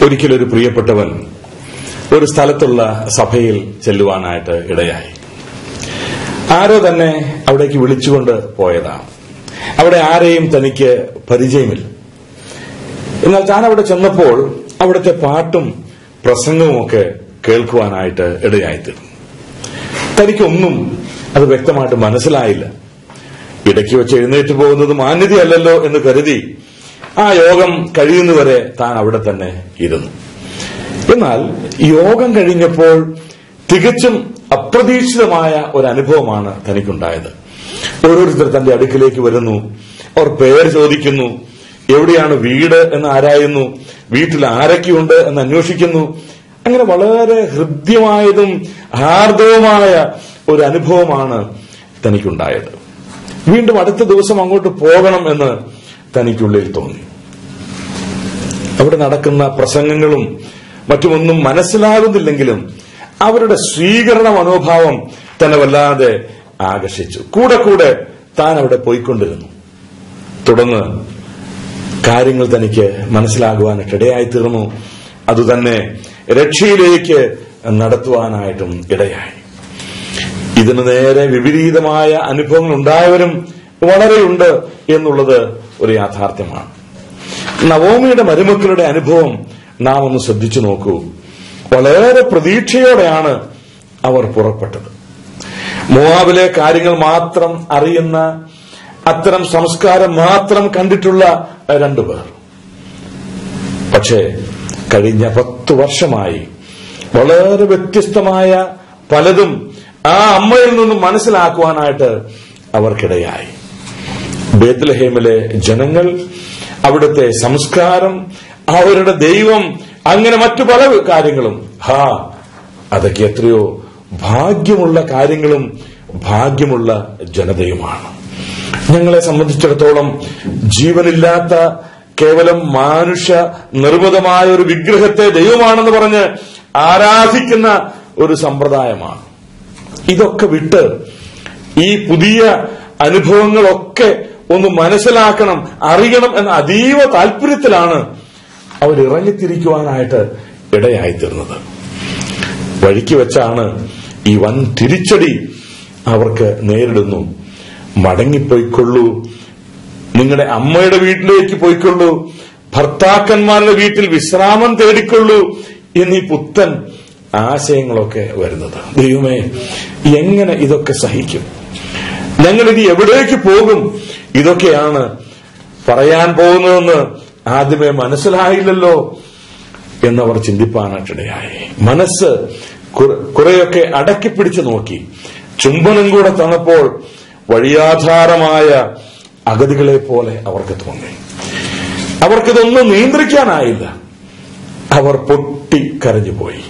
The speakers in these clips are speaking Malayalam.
ഒരിക്കലൊരു പ്രിയപ്പെട്ടവൻ ഒരു സ്ഥലത്തുള്ള സഭയിൽ ചെല്ലുവാനായിട്ട് ഇടയായി. ആരോ തന്നെ അവിടേക്ക് വിളിച്ചുകൊണ്ട് പോയതാണ്. അവിടെ ആരെയും തനിക്ക് പരിചയമില്ല. എന്നാൽ താൻ അവിടെ ചെന്നപ്പോൾ അവിടുത്തെ പാട്ടും പ്രസംഗവുമൊക്കെ കേൾക്കുവാനായിട്ട് ഇടയായിത്തീർന്നു. തനിക്കൊന്നും അത് വ്യക്തമായിട്ട് മനസ്സിലായില്ല. ഇടയ്ക്ക് വെച്ച് എഴുന്നേറ്റ് പോകുന്നത് മാന്യതയല്ലല്ലോ എന്ന് കരുതി ആ യോഗം കഴിയുന്നവരെ താൻ അവിടെ തന്നെ ഇരുന്നു. എന്നാൽ യോഗം കഴിഞ്ഞപ്പോൾ തികച്ചും അപ്രതീക്ഷിതമായ ഒരു അനുഭവമാണ് തനിക്കുണ്ടായത്. ഓരോരുത്തർ തന്റെ അടുക്കിലേക്ക് വരുന്നു. അവർ പേര് ചോദിക്കുന്നു, എവിടെയാണ് വീട് എന്ന് ആരായുന്നു, വീട്ടിൽ ആരൊക്കെയുണ്ട് എന്ന് അന്വേഷിക്കുന്നു. അങ്ങനെ വളരെ ഹൃദ്യമായതും ഹാർദവുമായ ഒരു അനുഭവമാണ് തനിക്കുണ്ടായത്. വീണ്ടും അടുത്ത ദിവസം അങ്ങോട്ട് പോകണം എന്ന് തനിക്കുള്ളിൽ തോന്നി. അവിടെ നടക്കുന്ന പ്രസംഗങ്ങളും മറ്റുമൊന്നും മനസ്സിലാകുന്നില്ലെങ്കിലും അവരുടെ സ്വീകരണ മനോഭാവം തന്നെ വല്ലാതെ ആകർഷിച്ചു. കൂടെ കൂടെ താൻ അവിടെ പോയിക്കൊണ്ടിരുന്നു. തുടർന്ന് കാര്യങ്ങൾ തനിക്ക് മനസ്സിലാകുവാനായിട്ട് ഇടയായിത്തീർന്നു. അതുതന്നെ രക്ഷയിലേക്ക് നടത്തുവാനായിട്ടും ഇടയായി. ഇതിന് നേരെ വിപരീതമായ അനുഭവങ്ങൾ ഉണ്ടായവരും വളരെയുണ്ട് എന്നുള്ളത് ഒരു യാഥാർത്ഥ്യമാണ്. നവോമിയുടെ മരുമക്കളുടെ അനുഭവം നാം ഒന്ന് ശ്രദ്ധിച്ചു നോക്കൂ. വളരെ പ്രതീക്ഷയോടെയാണ് അവർ പുറപ്പെട്ടത്. മോവാബിലെ കാര്യങ്ങൾ മാത്രം അറിയുന്ന, അത്തരം സംസ്കാരം മാത്രം കണ്ടിട്ടുള്ള രണ്ടുപേർ. പക്ഷേ കഴിഞ്ഞ 10 വർഷമായി വളരെ വ്യത്യസ്തമായ പലതും ആ അമ്മയിൽ നിന്നും മനസ്സിലാക്കുവാനായിട്ട് അവർക്കിടയായി. ബേത്ലഹേമിലെ ജനങ്ങൾ, അവിടുത്തെ സംസ്കാരം, അവരുടെ ദൈവം, അങ്ങനെ മറ്റു പല കാര്യങ്ങളും, അതൊക്കെ എത്രയോ ഭാഗ്യമുള്ള കാര്യങ്ങളും ഭാഗ്യമുള്ള ജനതയുമാണ്. ഞങ്ങളെ സംബന്ധിച്ചിടത്തോളം ജീവനില്ലാത്ത കേവലം മനുഷ്യ നിർമ്മിതമായ ഒരു വിഗ്രഹത്തെ ദൈവമാണെന്ന് പറഞ്ഞ് ആരാധിക്കുന്ന ഒരു സമ്പ്രദായമാണ്. ഇതൊക്കെ വിട്ട് ഈ പുതിയ അനുഭവങ്ങളൊക്കെ ഒന്ന് മനസ്സിലാക്കണം, അറിയണം എന്ന അതീവ താല്പര്യത്തിലാണ് അവർ ഇറങ്ങിത്തിരിക്കുവാനായിട്ട് ഇടയായിത്തീർന്നത്. വഴിക്ക് വെച്ചാണ് ഈ വൻ തിരിച്ചടി അവർക്ക് നേരിടുന്നു. മടങ്ങിപ്പോയിക്കൊള്ളൂ, നിങ്ങളുടെ അമ്മയുടെ വീട്ടിലേക്ക് പോയിക്കൊള്ളൂ, ഭർത്താക്കന്മാരുടെ വീട്ടിൽ വിശ്രാമം തേടിക്കൊള്ളൂ എന്നീ പുത്തൻ ആശയങ്ങളൊക്കെ വരുന്നത്. ദൈവമേ, എങ്ങനെ ഇതൊക്കെ സഹിക്കും? ഞങ്ങളിനി എവിടേക്ക് പോകും? ഇതൊക്കെയാണ് പറയാൻ പോകുന്നതെന്ന് ആദ്യമേ മനസ്സിലായില്ലല്ലോ എന്നവർ ചിന്തിപ്പാനായിട്ടിടയായി. മനസ്സ് കുറെയൊക്കെ അടക്കിപ്പിടിച്ചു നോക്കി. ചുംബനം കൂടെ തന്നപ്പോൾ വഴിയാധാരമായ അഗതികളെ പോലെ അവർക്ക് തോന്നി. അവർക്കിതൊന്നും നിയന്ത്രിക്കാനായില്ല. അവർ പൊട്ടിക്കരഞ്ഞുപോയി.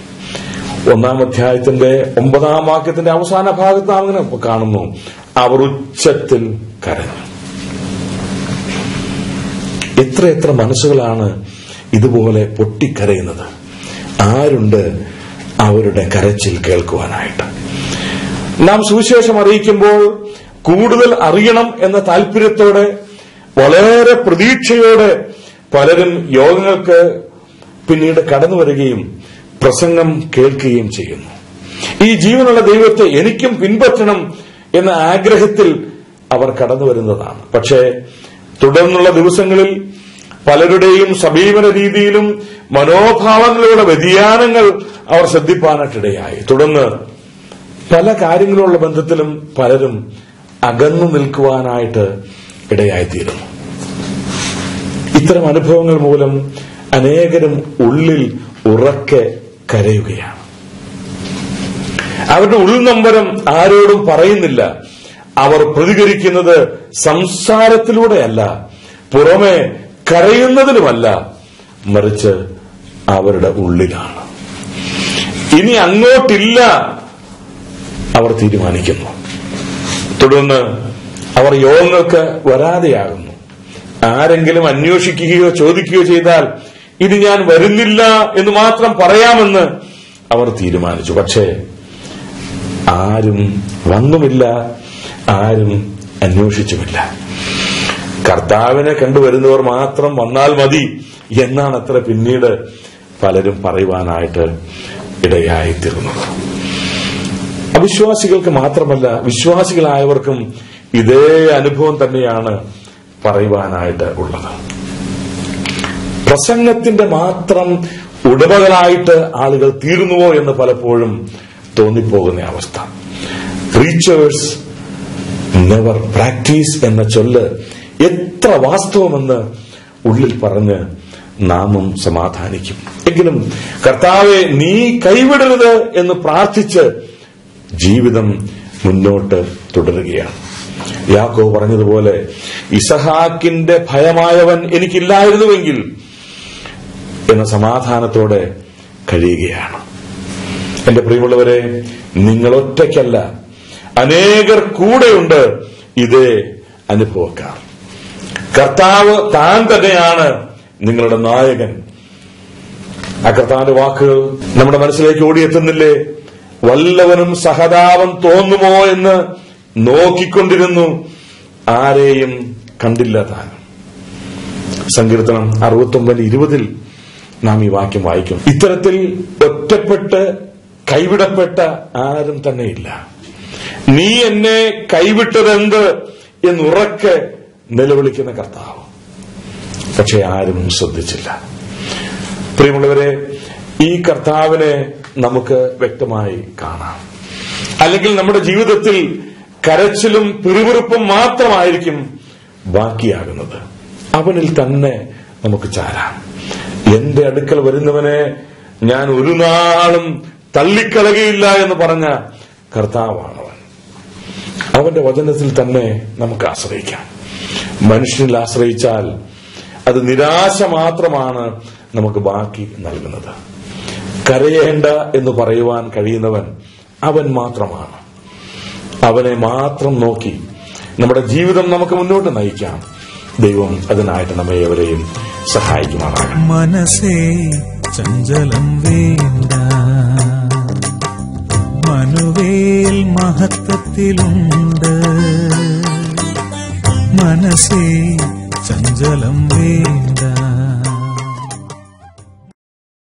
1-ാം അധ്യായത്തിന്റെ 9-ാം വാക്യത്തിന്റെ അവസാന ഭാഗത്ത് നാം അങ്ങനെ കാണുന്നു, അവർ ഉച്ചത്തിൽ കരഞ്ഞു. എത്ര മനസ്സുകളാണ് ഇതുപോലെ പൊട്ടിക്കരയുന്നത്? ആരുണ്ട് അവരുടെ കരച്ചിൽ കേൾക്കുവാനായിട്ട്? നാം സുവിശേഷം അറിയിക്കുമ്പോൾ കൂടുതൽ അറിയണം എന്ന താല്പര്യത്തോടെ, വളരെ പ്രതീക്ഷയോടെ പലരും യോഗങ്ങൾക്ക് പിന്നീട് കടന്നു വരികയും പ്രസംഗം കേൾക്കുകയും ചെയ്യുന്നു. ഈ ജീവനുള്ള ദൈവത്തെ എനിക്കും പിൻപറ്റണം എന്ന ആഗ്രഹത്തിൽ അവർ കടന്നു വരുന്നതാണ്. പക്ഷേ തുടർന്നുള്ള ദിവസങ്ങളിൽ പലരുടെയും സമീപന രീതിയിലും മനോഭാവങ്ങളുടെ വ്യതിയാനങ്ങൾ അവർ ശ്രദ്ധിപ്പാനായിട്ടിടയായി. തുടർന്ന് പല കാര്യങ്ങളുള്ള ബന്ധത്തിലും പലരും അകന്നു നിൽക്കുവാനായിട്ട് ഇടയായിത്തീരുന്നു. ഇത്തരം അനുഭവങ്ങൾ മൂലം അനേകരും ഉള്ളിൽ ഉറക്കെ കരയുകയാണ്. അവരുടെ ഉൾനൊമ്പരം ആരോടും പറയുന്നില്ല. അവർ പ്രതികരിക്കുന്നത് സംസാരത്തിലൂടെയല്ല, പുറമെ കരയുന്നതിലുമല്ല, മറിച്ച് അവരുടെ ഉള്ളിലാണ്. ഇനി അങ്ങോട്ടില്ല അവർ തീരുമാനിക്കുന്നു. തുടർന്ന് അവർ യോഗങ്ങൾക്ക് വരാതെയാകുന്നു. ആരെങ്കിലും അന്വേഷിക്കുകയോ ചോദിക്കുകയോ ചെയ്താൽ ഇത് ഞാൻ വരുന്നില്ല എന്ന് മാത്രം പറയാമെന്ന് അവർ തീരുമാനിച്ചു. പക്ഷേ ആരും വന്നുമില്ല, ആരും അന്വേഷിച്ചുമില്ല. കർത്താവിനെ കണ്ടുവരുന്നവർ മാത്രം വന്നാൽ മതി എന്നാണ് അത്ര പിന്നീട് പലരും പറയുവാനായിട്ട് ഇടയായിത്തീർന്നത്. അവിശ്വാസികൾക്ക് മാത്രമല്ല, വിശ്വാസികളായവർക്കും ഇതേ അനുഭവം തന്നെയാണ് പറയുവാനായിട്ട് ഉള്ളത്. പ്രസംഗത്തിന്റെ മാത്രം ഉടമകളായിട്ട് ആളുകൾ തീർന്നുവോ എന്ന് പലപ്പോഴും തോന്നിപ്പോകുന്ന അവസ്ഥ. പ്രീച്ചേഴ്സ് നെവർ പ്രാക്ടീസ് എന്ന ചൊല്ല് എത്ര വാസ്തവമെന്ന് ഉള്ളിൽ പറഞ്ഞ് നാമും സമാധാനിക്കും. എങ്കിലും കർത്താവെ നീ കൈവിടരുത് എന്ന് പ്രാർത്ഥിച്ച് ജീവിതം മുന്നോട്ട് തുടരുകയാണ്. യാക്കോബ് പറഞ്ഞതുപോലെ, ഇസഹാക്കിന്റെ ഭയമായവൻ എനിക്കില്ലായിരുന്നുവെങ്കിൽ എന്ന സമാധാനത്തോടെ കഴിയുകയാണ്. എന്റെ പ്രിയമുള്ളവരെ, നിങ്ങൾ ഒറ്റയ്ക്കല്ല, അനേകർ കൂടെയുണ്ട് ഇതേ അനുഭവക്കാർ. കർത്താവ് താൻ തന്നെയാണ് നിങ്ങളുടെ നായകൻ. ആ കർത്താവിന്റെ വാക്കുകൾ നമ്മുടെ മനസ്സിലേക്ക് ഓടിയെത്തുന്നില്ലേ? വല്ലവനും സഹതാപം തോന്നുമോ എന്ന് നോക്കിക്കൊണ്ടിരുന്നു, ആരെയും കണ്ടില്ല താൻ. സങ്കീർത്തനം 69:20 നാം ഈ വാക്യം വായിക്കും. ഇത്തരത്തിൽ ഒറ്റപ്പെട്ട് കൈവിടപ്പെട്ട ആരും തന്നെയില്ല. നീ എന്നെ കൈവിട്ടതെന്ത് എന്നുറക്കെ നിലവിളിക്കുന്ന കർത്താവ്. പക്ഷെ ആരും ശ്രദ്ധിച്ചില്ല. പ്രിയമുള്ളവരെ, ഈ കർത്താവിനെ നമുക്ക് വ്യക്തമായി കാണാം. അല്ലെങ്കിൽ നമ്മുടെ ജീവിതത്തിൽ കരച്ചിലും പിറുപിറുപ്പും മാത്രമായിരിക്കും ബാക്കിയാകുന്നത്. അവനിൽ തന്നെ നമുക്ക് ചാരാം. എന്റെ അടുക്കൽ വരുന്നവനെ ഞാൻ ഒരു നാളും തള്ളിക്കളകയില്ല എന്ന് പറഞ്ഞ കർത്താവാണവൻ. അവന്റെ വചനത്തിൽ തന്നെ നമുക്ക് ആശ്രയിക്കാം. മനുഷ്യനിൽ ആശ്രയിച്ചാൽ അത് നിരാശ മാത്രമാണ് നമുക്ക് ബാക്കി നൽകുന്നത്. കരയേണ്ട എന്ന് പറയുവാൻ കഴിയുന്നവൻ അവൻ മാത്രമാണ്. അവനെ മാത്രം നോക്കി നമ്മുടെ ജീവിതം നമുക്ക് മുന്നോട്ട് നയിക്കാം. ദൈവം അതിനായിട്ട് നമ്മെ എവരെയും സഹായിക്കുമാറാകട്ടെ. മനസ്സേ ചഞ്ചലം വേണ്ട, മനുവേൽ മഹത്വത്തിലുണ്ട്. മനസ്സേ ചഞ്ചലം വേണ്ട.